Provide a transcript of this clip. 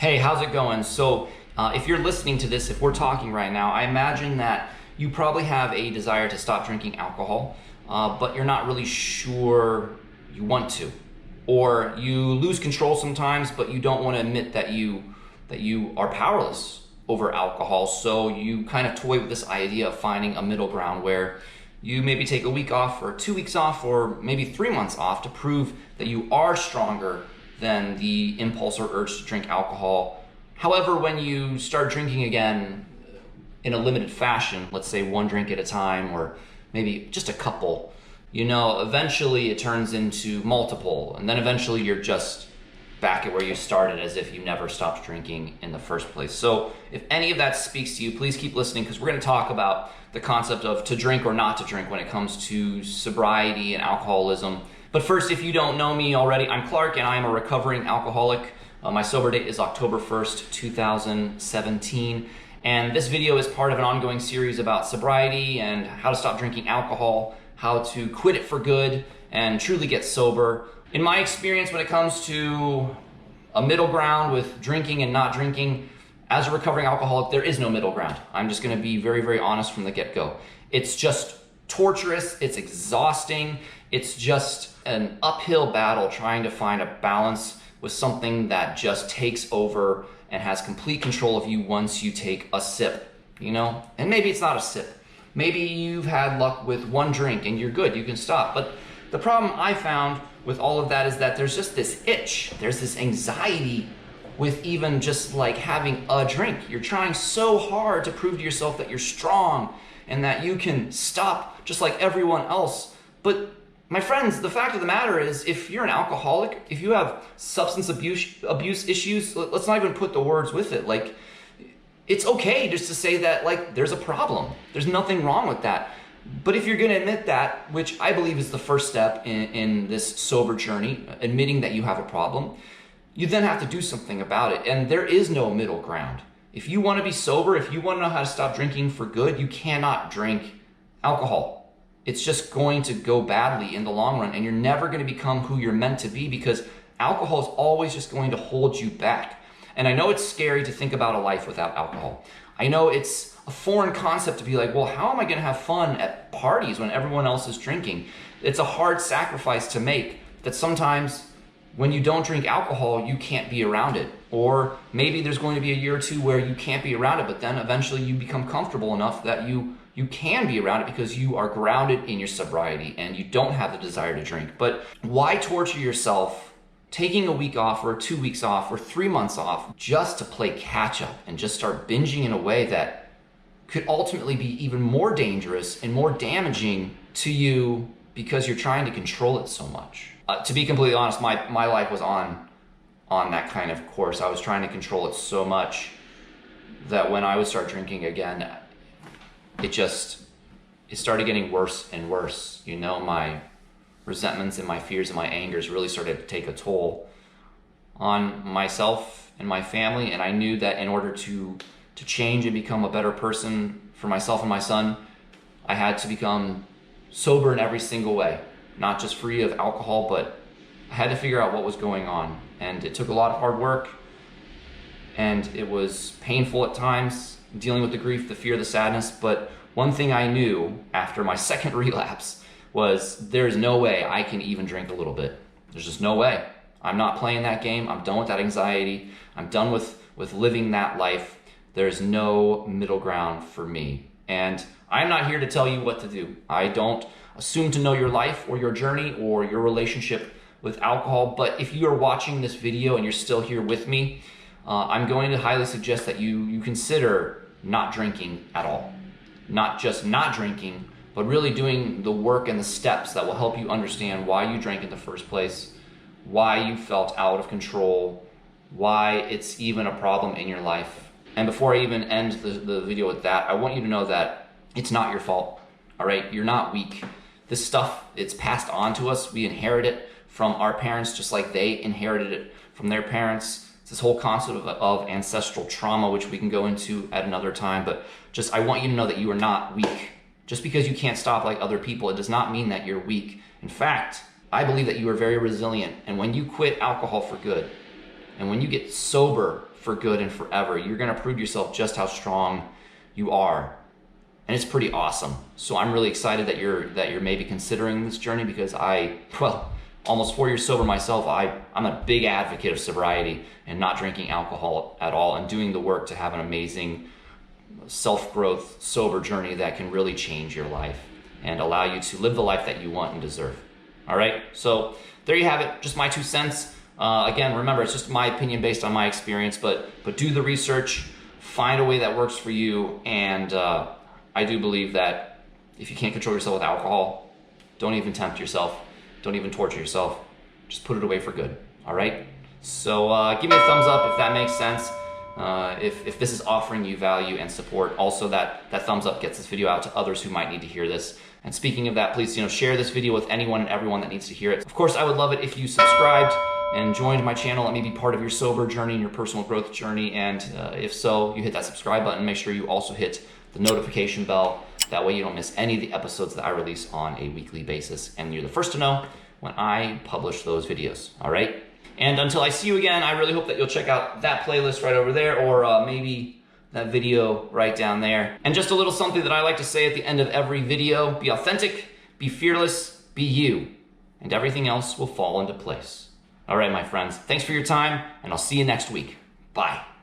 Hey, how's it going? So if you're listening to this, if we're talking right now, I imagine that you probably have a desire to stop drinking alcohol, but you're not really sure you want to. Or you lose control sometimes, but you don't want to admit that you are powerless over alcohol. So you kind of toy with this idea of finding a middle ground where you maybe take a week off or 2 weeks off or maybe 3 months off to prove that you are stronger than the impulse or urge to drink alcohol. However, when you start drinking again in a limited fashion, let's say one drink at a time or maybe just a couple, eventually it turns into multiple, and then eventually you're just back at where you started as if you never stopped drinking in the first place. So if any of that speaks to you, please keep listening, because we're going to talk about the concept of to drink or not to drink when it comes to sobriety and alcoholism. But first, if you don't know me already, I'm Clark and I am a recovering alcoholic. My sober date is October 1st, 2017. And this video is part of an ongoing series about sobriety and how to stop drinking alcohol, how to quit it for good and truly get sober. In my experience, when it comes to a middle ground with drinking and not drinking, as a recovering alcoholic, there is no middle ground. I'm just gonna be very, very honest from the get-go. It's just torturous, it's exhausting, it's just an uphill battle trying to find a balance with something that just takes over and has complete control of you once you take a sip, And maybe it's not a sip. Maybe you've had luck with one drink and you're good, you can stop. But the problem I found with all of that is that there's just this itch, there's this anxiety with even just like having a drink. You're trying so hard to prove to yourself that you're strong and that you can stop just like everyone else. But my friends, the fact of the matter is, if you're an alcoholic, if you have substance abuse issues, let's not even put the words with it. Like, it's okay just to say that, like, there's a problem. There's nothing wrong with that. But if you're gonna admit that, which I believe is the first step in this sober journey, admitting that you have a problem, you then have to do something about it. And there is no middle ground. If you wanna be sober, if you wanna know how to stop drinking for good, you cannot drink alcohol. It's just going to go badly in the long run, and you're never going to become who you're meant to be, because alcohol is always just going to hold you back. And I know it's scary to think about a life without alcohol. I know it's a foreign concept to be like, well, how am I going to have fun at parties when everyone else is drinking? It's a hard sacrifice to make, that sometimes when you don't drink alcohol, you can't be around it. Or maybe there's going to be a year or two where you can't be around it, but then eventually you become comfortable enough that you can be around it because you are grounded in your sobriety and you don't have the desire to drink. But why torture yourself taking a week off or 2 weeks off or 3 months off just to play catch up and just start binging in a way that could ultimately be even more dangerous and more damaging to you because you're trying to control it so much? To be completely honest, my life was on that kind of course. I was trying to control it so much that when I would start drinking again, it started getting worse and worse. My resentments and my fears and my angers really started to take a toll on myself and my family. And I knew that in order to change and become a better person for myself and my son, I had to become sober in every single way, not just free of alcohol, but I had to figure out what was going on. And it took a lot of hard work, and it was painful at times, dealing with the grief, the fear, the sadness. But one thing I knew after my second relapse was there's no way I can even drink a little bit. There's just no way. I'm not playing that game. I'm done with that anxiety. I'm done with living that life. There's no middle ground for me. And I'm not here to tell you what to do. I don't assume to know your life or your journey or your relationship with alcohol. But if you are watching this video and you're still here with me, I'm going to highly suggest that you consider not drinking at all. Not just not drinking, but really doing the work and the steps that will help you understand why you drank in the first place, why you felt out of control, why it's even a problem in your life. And before I even end the video with that, I want you to know that it's not your fault, all right? You're not weak. This stuff, it's passed on to us. We inherit it from our parents just like they inherited it from their parents. It's this whole concept of ancestral trauma, which we can go into at another time. But just, I want you to know that you are not weak. Just because you can't stop like other people, it does not mean that you're weak. In fact, I believe that you are very resilient. And when you quit alcohol for good, and when you get sober for good and forever. You're gonna prove to yourself just how strong you are. And it's pretty awesome. So I'm really excited that you're maybe considering this journey, because almost 4 years sober myself, I'm a big advocate of sobriety and not drinking alcohol at all, and doing the work to have an amazing self-growth sober journey that can really change your life and allow you to live the life that you want and deserve. All right, so there you have it, just my 2 cents. Again, remember, it's just my opinion based on my experience, but do the research, find a way that works for you, and I do believe that if you can't control yourself with alcohol, don't even tempt yourself, don't even torture yourself, just put it away for good, all right? So give me a thumbs up if that makes sense. If this is offering you value and support. Also, that thumbs up gets this video out to others who might need to hear this. And speaking of that, please share this video with anyone and everyone that needs to hear it. Of course, I would love it if you subscribed and joined my channel. Let me be part of your sober journey and your personal growth journey. And if so, you hit that subscribe button. Make sure you also hit the notification bell. That way you don't miss any of the episodes that I release on a weekly basis, and you're the first to know when I publish those videos, all right? And until I see you again, I really hope that you'll check out that playlist right over there, or maybe that video right down there. And just a little something that I like to say at the end of every video: be authentic, be fearless, be you, and everything else will fall into place. All right, my friends, thanks for your time, and I'll see you next week. Bye.